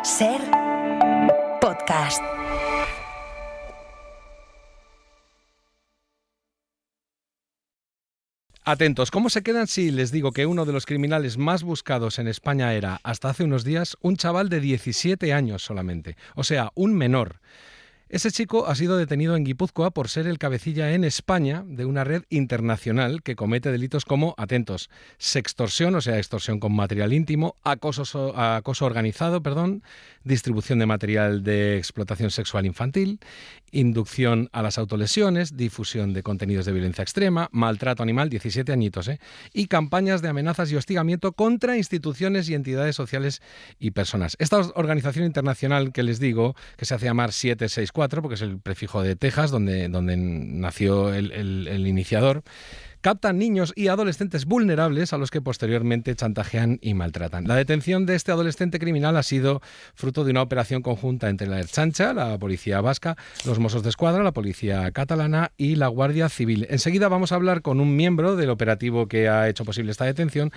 Ser podcast. Atentos, ¿cómo se quedan si les digo que uno de los criminales más buscados en España era, hasta hace unos días, un chaval de 17 años solamente? O sea, un menor. Ese chico ha sido detenido en Guipúzcoa por ser el cabecilla en España de una red internacional que comete delitos como, atentos, sextorsión, o sea, extorsión con material íntimo, acoso organizado, distribución de material de explotación sexual infantil, inducción a las autolesiones, difusión de contenidos de violencia extrema, maltrato animal, 17 añitos, y campañas de amenazas y hostigamiento contra instituciones y entidades sociales y personas. Esta organización internacional que les digo, que se hace llamar 764, porque es el prefijo de Texas, donde nació el iniciador, captan niños y adolescentes vulnerables a los que posteriormente chantajean y maltratan. La detención de este adolescente criminal ha sido fruto de una operación conjunta entre la Ertzaintza, la policía vasca, los Mossos d'Esquadra, la policía catalana y la Guardia Civil. Enseguida vamos a hablar con un miembro del operativo que ha hecho posible esta detención,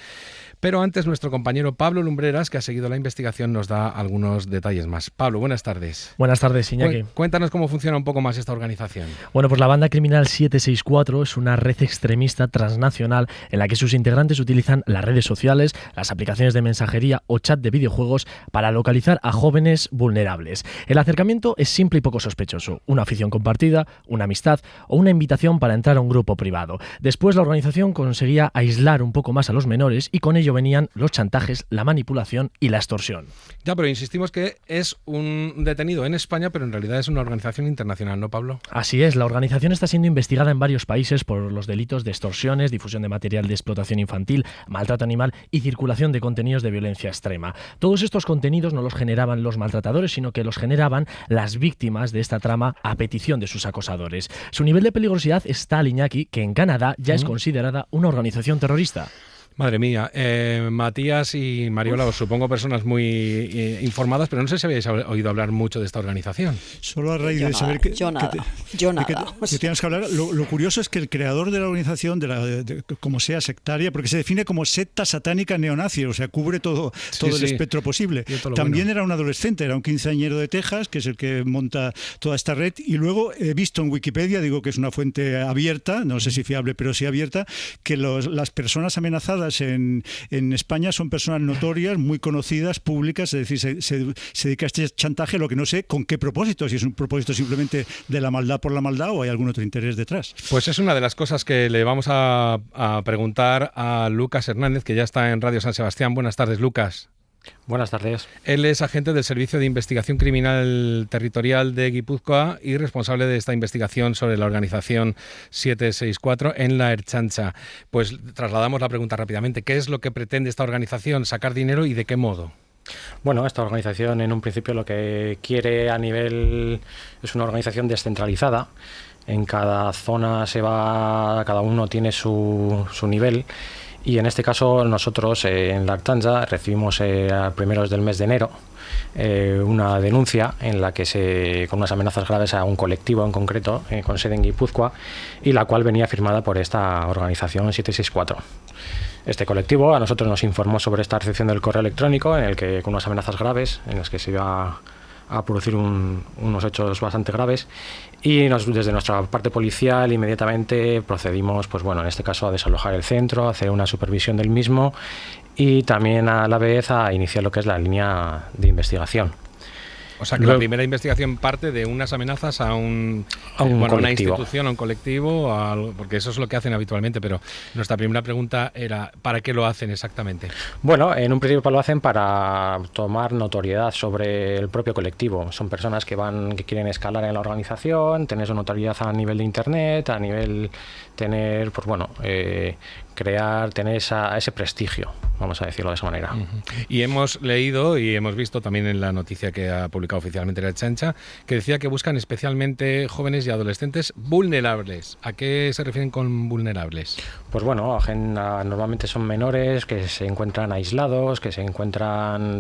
pero antes nuestro compañero Pablo Lumbreras, que ha seguido la investigación, nos da algunos detalles más. Pablo, buenas tardes. Buenas tardes, Iñaki. Cuéntanos cómo funciona un poco más esta organización. Bueno, pues la banda criminal 764 es una red extremista transnacional en la que sus integrantes utilizan las redes sociales, las aplicaciones de mensajería o chat de videojuegos para localizar a jóvenes vulnerables. El acercamiento es simple y poco sospechoso: una afición compartida, una amistad o una invitación para entrar a un grupo privado. Después la organización conseguía aislar un poco más a los menores y con ello venían los chantajes, la manipulación y la extorsión. Ya, pero insistimos que es un detenido en España, pero en realidad es una organización internacional, ¿no, Pablo? Así es, la organización está siendo investigada en varios países por los delitos de extorsiones, difusión de material de explotación infantil, maltrato animal y circulación de contenidos de violencia extrema. Todos estos contenidos no los generaban los maltratadores, sino que los generaban las víctimas de esta trama a petición de sus acosadores. Su nivel de peligrosidad es tal, Iñaki, que en Canadá ya es considerada una organización terrorista. Madre mía, Matías y Mariola, os supongo personas muy informadas, pero no sé si habéis oído hablar mucho de esta organización. Solo a raíz de saber que tienes que hablar. Lo curioso es que el creador de la organización, como sea sectaria, porque se define como secta satánica neonazi, o sea, cubre todo el espectro posible. También era un adolescente, era un quinceañero de Texas, que es el que monta toda esta red, y luego he visto en Wikipedia, digo que es una fuente abierta, no sé si fiable, pero sí abierta, que las personas amenazadas en España son personas notorias, muy conocidas, públicas, es decir, se dedica a este chantaje, lo que no sé con qué propósito, si es un propósito simplemente de la maldad por la maldad o hay algún otro interés detrás. Pues es una de las cosas que le vamos a preguntar a Lucas Hernández, que ya está en Radio San Sebastián. Buenas tardes, Lucas. Buenas tardes. Él es agente del Servicio de Investigación Criminal Territorial de Guipúzcoa y responsable de esta investigación sobre la organización 764 en la Ertzaintza. Pues trasladamos la pregunta rápidamente. ¿Qué es lo que pretende esta organización? ¿Sacar dinero y de qué modo? Bueno, esta organización en un principio lo que quiere es una organización descentralizada. En cada zona cada uno tiene su nivel. Y en este caso nosotros en la Ertzaintza recibimos a primeros del mes de enero una denuncia en la que con unas amenazas graves a un colectivo en concreto con sede en Guipúzcoa, y la cual venía firmada por esta organización 764. Este colectivo a nosotros nos informó sobre esta recepción del correo electrónico en el que con unas amenazas graves en las que se iba a producir unos hechos bastante graves, y desde nuestra parte policial inmediatamente procedimos, en este caso a desalojar el centro, a hacer una supervisión del mismo y también a la vez a iniciar lo que es la línea de investigación. O sea que la primera investigación parte de unas amenazas a una institución, a un colectivo, porque eso es lo que hacen habitualmente, pero nuestra primera pregunta era ¿para qué lo hacen exactamente? Bueno, en un principio lo hacen para tomar notoriedad sobre el propio colectivo. Son personas que quieren escalar en la organización, tener su notoriedad a nivel de internet, a nivel tener, tener ese prestigio, vamos a decirlo de esa manera. Y hemos leído y hemos visto también en la noticia que ha publicado oficialmente la Ertzaintza, que decía que buscan especialmente jóvenes y adolescentes vulnerables. ¿A qué se refieren con vulnerables? Pues normalmente son menores que se encuentran aislados, que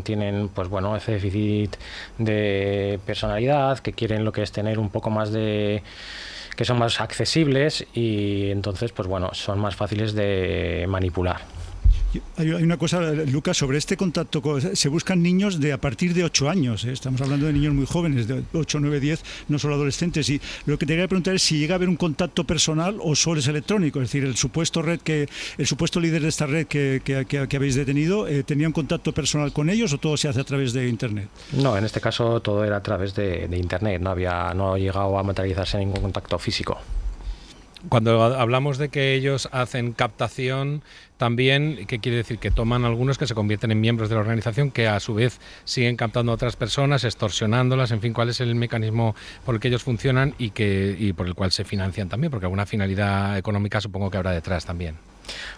tienen ese déficit de personalidad, que quieren lo que es tener un poco más que son más accesibles y entonces son más fáciles de manipular. Hay una cosa, Lucas, sobre este contacto. Se buscan niños a partir de 8 años. Estamos hablando de niños muy jóvenes, de 8, 9, 10, no solo adolescentes. Y lo que te quería preguntar es si llega a haber un contacto personal o solo es electrónico. Es decir, el supuesto líder de esta red que habéis detenido, ¿tenía un contacto personal con ellos o todo se hace a través de Internet? No, en este caso todo era a través de Internet. No ha llegado a materializarse ningún contacto físico. Cuando hablamos de que ellos hacen captación, también, ¿qué quiere decir? Que toman algunos que se convierten en miembros de la organización, que a su vez siguen captando a otras personas, extorsionándolas, en fin, ¿cuál es el mecanismo por el que ellos funcionan y por el cual se financian también? Porque alguna finalidad económica supongo que habrá detrás también.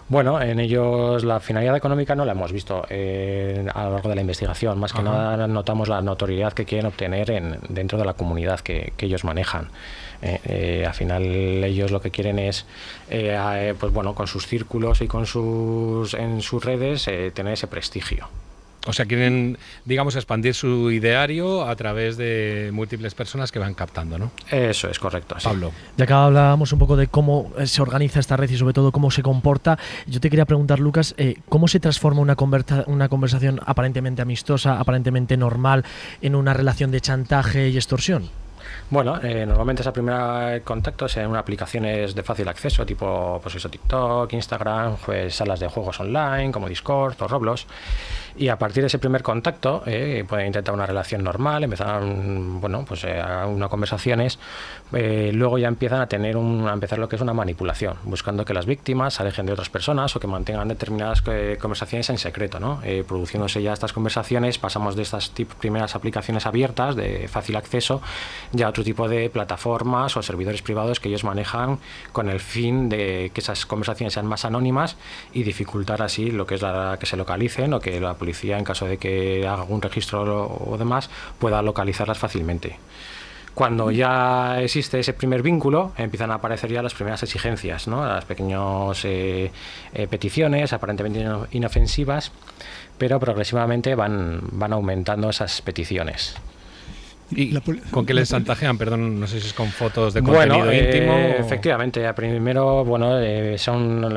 Bueno, en ellos la finalidad económica no la hemos visto a lo largo de la investigación. Más que nada notamos la notoriedad que quieren obtener dentro de la comunidad que ellos manejan. Al final ellos lo que quieren es, pues bueno, con sus círculos y en sus redes tener ese prestigio. O sea, quieren, digamos, expandir su ideario a través de múltiples personas que van captando, ¿no? Eso es correcto. Sí. Pablo. Ya que hablábamos un poco de cómo se organiza esta red y sobre todo cómo se comporta, yo te quería preguntar, Lucas, ¿cómo se transforma una conversación aparentemente amistosa, aparentemente normal, en una relación de chantaje y extorsión? Bueno, normalmente ese primer contacto es en aplicaciones de fácil acceso, tipo pues eso, TikTok, Instagram, pues salas de juegos online como Discord o Roblox. Y a partir de ese primer contacto pueden intentar una relación normal, empezar unas conversaciones, luego ya empiezan a empezar lo que es una manipulación, buscando que las víctimas se alejen de otras personas o que mantengan determinadas conversaciones en secreto, ¿no? Produciéndose ya estas conversaciones, pasamos de estas primeras aplicaciones abiertas de fácil acceso ya a otro tipo de plataformas o servidores privados que ellos manejan con el fin de que esas conversaciones sean más anónimas y dificultar así lo que es que se localicen o que la policía, en caso de que haga algún registro o demás, pueda localizarlas fácilmente. Cuando ya existe ese primer vínculo, empiezan a aparecer ya las primeras exigencias, ¿no? Las pequeñas peticiones, aparentemente inofensivas, pero progresivamente van aumentando esas peticiones. ¿Y con qué les chantajean? Perdón, no sé si es con fotos de contenido íntimo. Efectivamente, primero,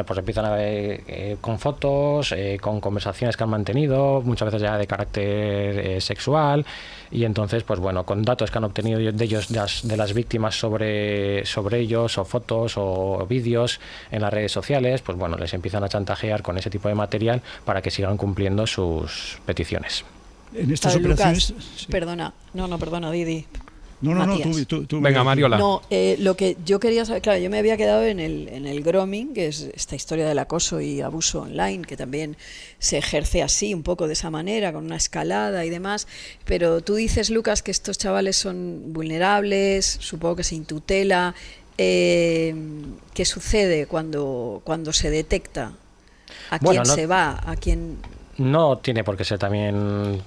pues empiezan a ver con fotos, con conversaciones que han mantenido, muchas veces ya de carácter sexual, y entonces, pues bueno, con datos que han obtenido de ellos, de las víctimas sobre ellos, o fotos o vídeos en las redes sociales, pues bueno, les empiezan a chantajear con ese tipo de material para que sigan cumpliendo sus peticiones. En estas operaciones... Lucas, sí. Perdona, Didi. No, tú. Venga, Mariola. No, lo que yo quería saber, claro, yo me había quedado en el grooming, que es esta historia del acoso y abuso online, que también se ejerce así, un poco de esa manera, con una escalada y demás, pero tú dices, Lucas, que estos chavales son vulnerables, supongo que sin tutela. ¿Qué sucede cuando se detecta? ¿A quién se va? ¿A quién...? No tiene por qué ser también,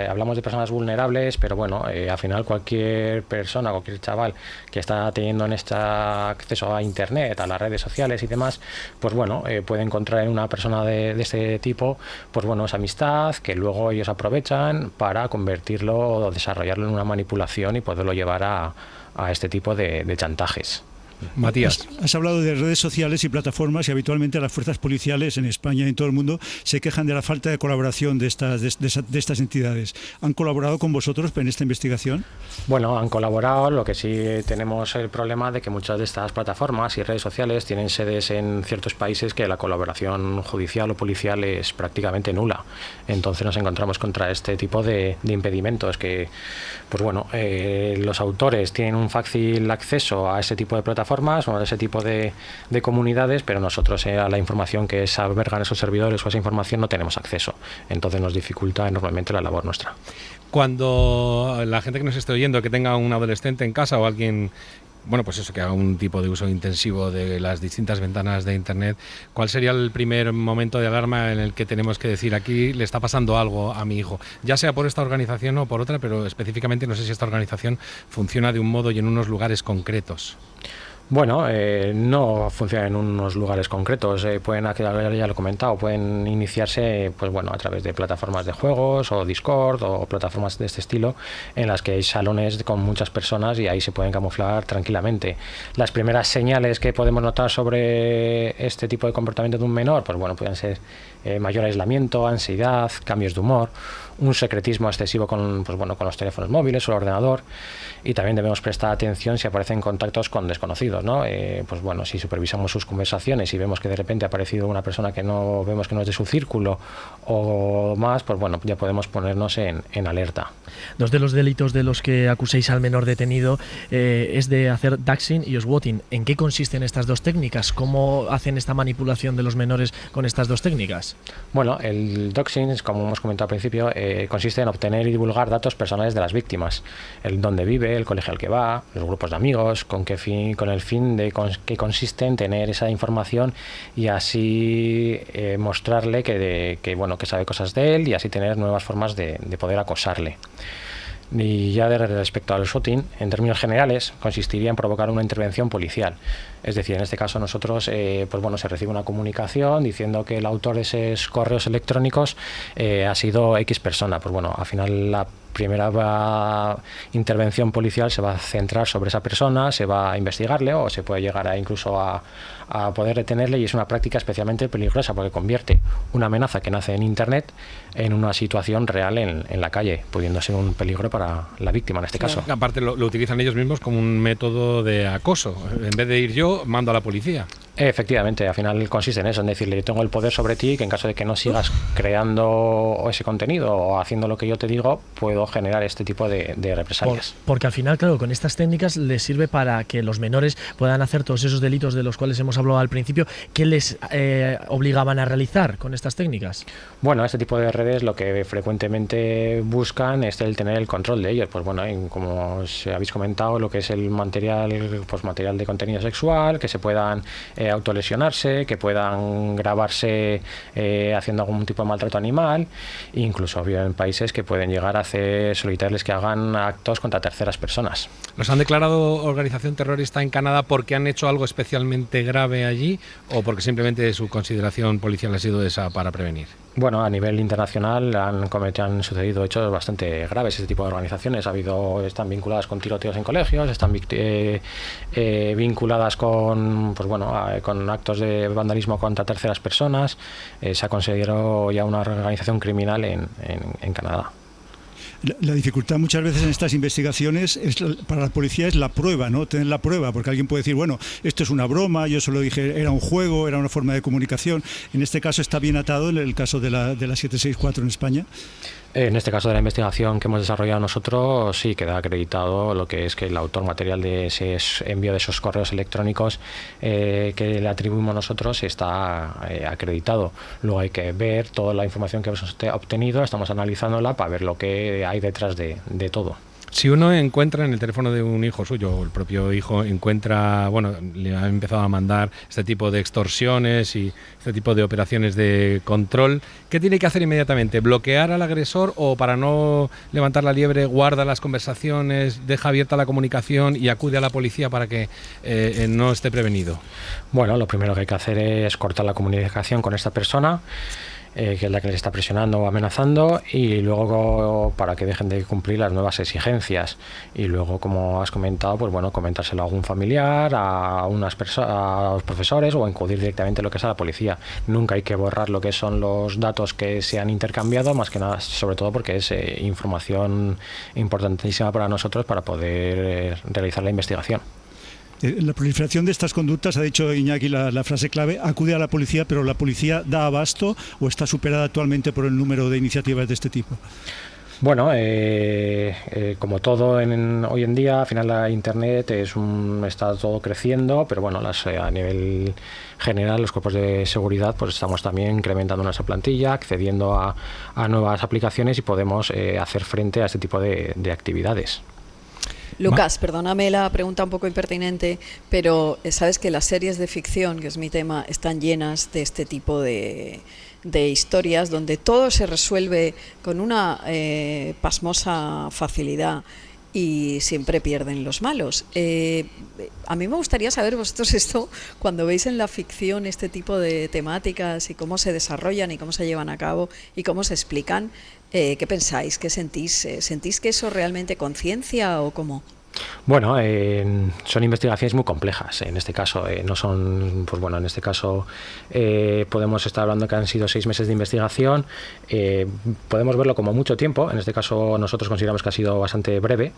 hablamos de personas vulnerables, pero bueno, al final cualquier persona, cualquier chaval que está teniendo acceso a Internet, a las redes sociales y demás, pues bueno, puede encontrar en una persona de este tipo, pues bueno, esa amistad que luego ellos aprovechan para convertirlo o desarrollarlo en una manipulación y poderlo llevar a este tipo de chantajes. Matías. Has hablado de redes sociales y plataformas y habitualmente las fuerzas policiales en España y en todo el mundo se quejan de la falta de colaboración de estas entidades. ¿Han colaborado con vosotros en esta investigación? Bueno, han colaborado, lo que sí tenemos el problema de que muchas de estas plataformas y redes sociales tienen sedes en ciertos países que la colaboración judicial o policial es prácticamente nula. Entonces nos encontramos contra este tipo de impedimentos que, pues bueno, los autores tienen un fácil acceso a ese tipo de plataformas o a ese tipo de comunidades, pero nosotros a la información que albergan esos servidores o esa información no tenemos acceso. Entonces nos dificulta enormemente la labor nuestra. Cuando la gente que nos esté oyendo, que tenga un adolescente en casa o alguien, bueno, pues eso, que haga un tipo de uso intensivo de las distintas ventanas de Internet, ¿cuál sería el primer momento de alarma en el que tenemos que decir aquí le está pasando algo a mi hijo? Ya sea por esta organización o por otra, pero específicamente no sé si esta organización funciona de un modo y en unos lugares concretos. Bueno, no funciona en unos lugares concretos. Pueden, ya lo he comentado, pueden iniciarse, pues bueno, a través de plataformas de juegos o Discord o plataformas de este estilo, en las que hay salones con muchas personas y ahí se pueden camuflar tranquilamente. Las primeras señales que podemos notar sobre este tipo de comportamiento de un menor, pues bueno, pueden ser mayor aislamiento, ansiedad, cambios de humor, un secretismo excesivo con los teléfonos móviles o el ordenador, y también debemos prestar atención si aparecen contactos con desconocidos, ¿no? Si supervisamos sus conversaciones y vemos que de repente ha aparecido una persona que no vemos que no es de su círculo o más, ya podemos ponernos en alerta. Dos de los delitos de los que acuséis al menor detenido es de hacer doxing y swatting. ¿En qué consisten estas dos técnicas? ¿Cómo hacen esta manipulación de los menores con estas dos técnicas? Bueno, el doxing, como hemos comentado al principio, consiste en obtener y divulgar datos personales de las víctimas, el dónde vive, el colegio al que va, los grupos de amigos, con el fin de que consiste en tener esa información y así mostrarle que sabe cosas de él y así tener nuevas formas de poder acosarle. Y ya respecto al swatting, en términos generales, consistiría en provocar una intervención policial. Es decir, en este caso nosotros, se recibe una comunicación diciendo que el autor de esos correos electrónicos ha sido X persona. Al final la primera intervención policial se va a centrar sobre esa persona, se va a investigarle o se puede llegar incluso a poder detenerle, y es una práctica especialmente peligrosa porque convierte una amenaza que nace en Internet en una situación real en la calle, pudiendo ser un peligro para la víctima en este caso. Aparte lo utilizan ellos mismos como un método de acoso. En vez de ir yo, mando a la policía. Efectivamente, al final consiste en eso, en decirle: yo tengo el poder sobre ti, que en caso de que no sigas creando ese contenido o haciendo lo que yo te digo, puedo generar este tipo de represalias. Porque al final, claro, con estas técnicas les sirve para que los menores puedan hacer todos esos delitos de los cuales hemos hablado al principio. ¿Qué les obligaban a realizar con estas técnicas? Bueno, este tipo de redes lo que frecuentemente buscan es el tener el control de ellos. Como os habéis comentado, lo que es el material de contenido sexual, que se puedan autolesionarse, que puedan grabarse haciendo algún tipo de maltrato animal, e incluso en países que pueden llegar a solicitarles que hagan actos contra terceras personas. ¿Los han declarado organización terrorista en Canadá porque han hecho algo especialmente grave allí o porque simplemente su consideración policial ha sido esa para prevenir? Bueno, a nivel internacional han sucedido hechos bastante graves. Este tipo de organizaciones están vinculadas con tiroteos en colegios, están vinculadas con actos de vandalismo contra terceras personas. Se ha considerado ya una organización criminal en Canadá. La dificultad muchas veces en estas investigaciones para la policía es la prueba, ¿no? Tener la prueba, porque alguien puede decir, bueno, esto es una broma, yo solo dije, era un juego, era una forma de comunicación. En este caso está bien atado, en el caso de la 764 en España. En este caso de la investigación que hemos desarrollado nosotros, sí queda acreditado lo que es que el autor material de ese envío de esos correos electrónicos que le atribuimos nosotros está acreditado. Luego hay que ver toda la información que hemos obtenido, estamos analizándola para ver lo que hay detrás de todo. Si uno encuentra en el teléfono de un hijo suyo, o el propio hijo encuentra, le ha empezado a mandar este tipo de extorsiones y este tipo de operaciones de control, ¿qué tiene que hacer inmediatamente? ¿Bloquear al agresor o, para no levantar la liebre, guarda las conversaciones, deja abierta la comunicación y acude a la policía para que no esté prevenido? Bueno, lo primero que hay que hacer es cortar la comunicación con esta persona, que es la que les está presionando o amenazando, y luego para que dejen de cumplir las nuevas exigencias. Y luego, como has comentado, comentárselo a algún familiar, a los profesores, o acudir directamente a lo que es a la policía. Nunca hay que borrar lo que son los datos que se han intercambiado, más que nada, sobre todo porque es información importantísima para nosotros para poder realizar la investigación. La proliferación de estas conductas, ha dicho Iñaki la frase clave, acude a la policía, pero ¿la policía da abasto o está superada actualmente por el número de iniciativas de este tipo? Bueno, como todo hoy en día, al final la Internet está todo creciendo, pero a nivel general los cuerpos de seguridad estamos también incrementando nuestra plantilla, accediendo a nuevas aplicaciones y podemos hacer frente a este tipo de actividades. Lucas, perdóname la pregunta un poco impertinente, pero sabes que las series de ficción, que es mi tema, están llenas de este tipo de historias donde todo se resuelve con una pasmosa facilidad y siempre pierden los malos. A mí me gustaría saber vosotros esto, cuando veis en la ficción este tipo de temáticas y cómo se desarrollan y cómo se llevan a cabo y cómo se explican, ¿qué pensáis? ¿Qué sentís? ¿Sentís que eso realmente conciencia o cómo? Bueno, son investigaciones muy complejas. En este caso, no son, pues bueno, en este caso podemos estar hablando que han sido 6 meses de investigación. Podemos verlo como mucho tiempo. En este caso, nosotros consideramos que ha sido bastante breve,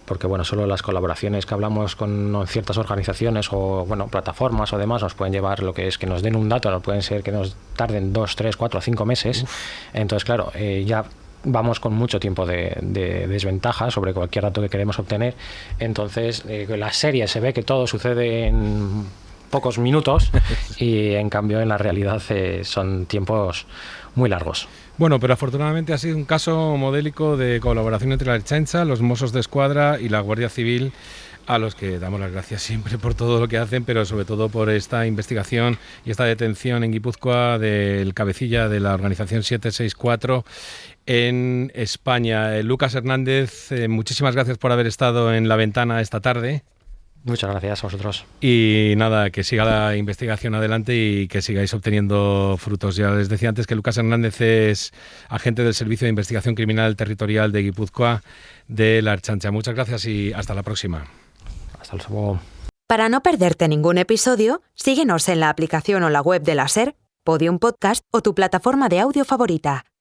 porque bueno, solo las colaboraciones que hablamos con ciertas organizaciones o bueno, plataformas o demás nos pueden llevar lo que es que nos den un dato, no pueden ser que nos tarden 2, 3, 4, 5 meses. Entonces, claro, ya vamos con mucho tiempo de desventaja sobre cualquier dato que queremos obtener. Entonces, la serie se ve que todo sucede en pocos minutos y en cambio en la realidad son tiempos muy largos. Bueno, pero afortunadamente ha sido un caso modélico de colaboración entre la Ertzaintza, los Mossos de Escuadra y la Guardia Civil, a los que damos las gracias siempre por todo lo que hacen, pero sobre todo por esta investigación y esta detención en Guipúzcoa del cabecilla de la organización 764 en España. Lucas Hernández, muchísimas gracias por haber estado en La Ventana esta tarde. Muchas gracias a vosotros. Y nada, que siga la investigación adelante y que sigáis obteniendo frutos. Ya les decía antes que Lucas Hernández es agente del Servicio de Investigación Criminal Territorial de Guipúzcoa de la Ertzaintza. Muchas gracias y hasta la próxima. Hasta luego. Para no perderte ningún episodio, síguenos en la aplicación o la web de la SER, Podium Podcast o tu plataforma de audio favorita.